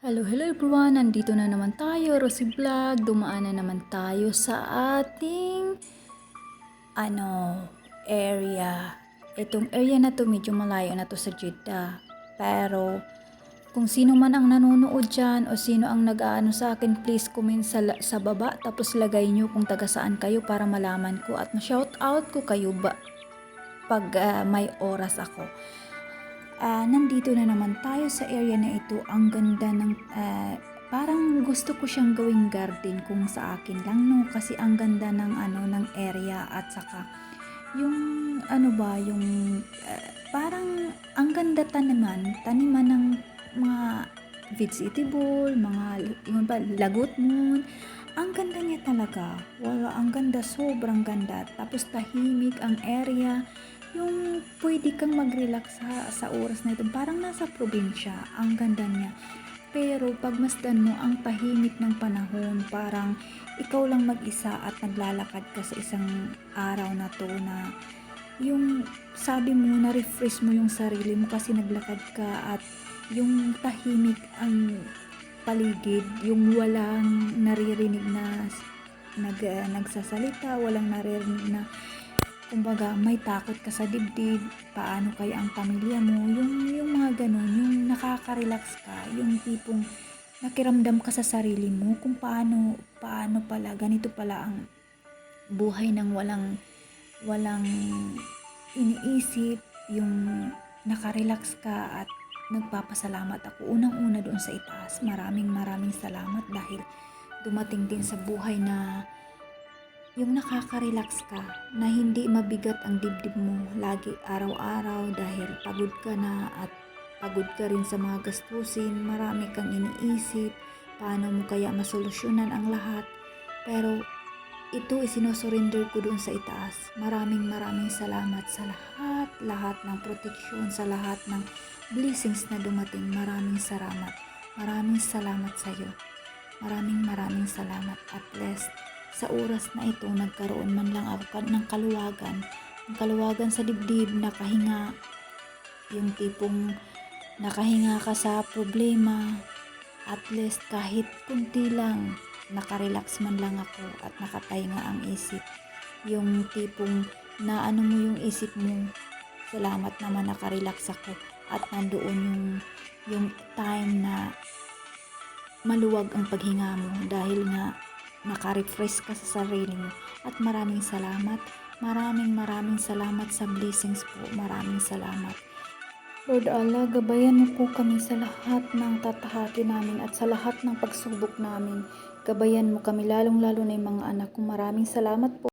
Hello, hello everyone! Nandito na naman tayo, Rosie Vlog. Dumaan na naman tayo sa ating area. Itong area na to medyo malayo na to sa Jeddah. Pero kung sino man ang nanonood dyan o sino ang nag-aano sa akin, please comment sa baba. Tapos lagay nyo kung taga saan kayo para malaman ko at ma-shout out ko kayo pag may oras ako. Nandito na naman tayo sa area na ito. Ang ganda ng parang gusto ko siyang gawing garden kung sa akin lang, no, kasi ang ganda ng ng area at saka yung parang ang ganda taniman ng mga vegetable, mga yung ba, lagot moon. Ang ganda niya talaga. Wala, ang ganda, sobrang ganda. Tapos tahimik ang area. Yung pwede kang mag-relax sa oras na ito. Parang nasa probinsya. Ang ganda niya. Pero pagmasdan mo ang tahimik ng panahon, parang ikaw lang mag-isa at naglalakad ka sa isang araw na to na yung sabi mo na-refresh mo yung sarili mo kasi naglakad ka at yung tahimik ang paligid, yung walang naririnig na nagsasalita, walang naririnig na kumbaga may takot ka sa dibdib, paano kaya ang pamilya mo, yung mga ganun, yung nakaka-relax ka, yung tipong nakiramdam ka sa sarili mo kung paano pala, ganito pala ang buhay ng walang iniisip, yung nakarelax ka at nagpapasalamat ako unang-una doon sa itaas. Maraming salamat dahil dumating din sa buhay na yung nakaka-relax ka, na hindi mabigat ang dibdib mo lagi araw-araw dahil pagod ka na at pagod ka rin sa mga gastusin, marami kang iniisip, paano mo kaya masolusyonan ang lahat. Pero ito isinusurrender ko doon sa itaas. Maraming salamat sa lahat ng proteksyon, sa lahat ng blessings na dumating. Maraming salamat. Maraming salamat sa iyo. Maraming salamat. At least sa oras na ito nagkaroon man lang ako ng kaluwagan sa dibdib, nakahinga, yung tipong nakahinga ka sa problema, at least kahit kunti lang nakarelax man lang ako at nakapahinga ang isip, yung tipong naano mo yung isip mo, salamat naman nakarelax ako at nandoon yung time na maluwag ang paghinga mo dahil nga naka-refresh ka sa sarili mo. At maraming salamat sa blessings po. Maraming salamat. Lord Allah, gabayan mo po kami sa lahat ng tatahaki namin at sa lahat ng pagsubok namin. Gabayan mo kami lalong-lalo na yung mga anak ko. Maraming salamat po.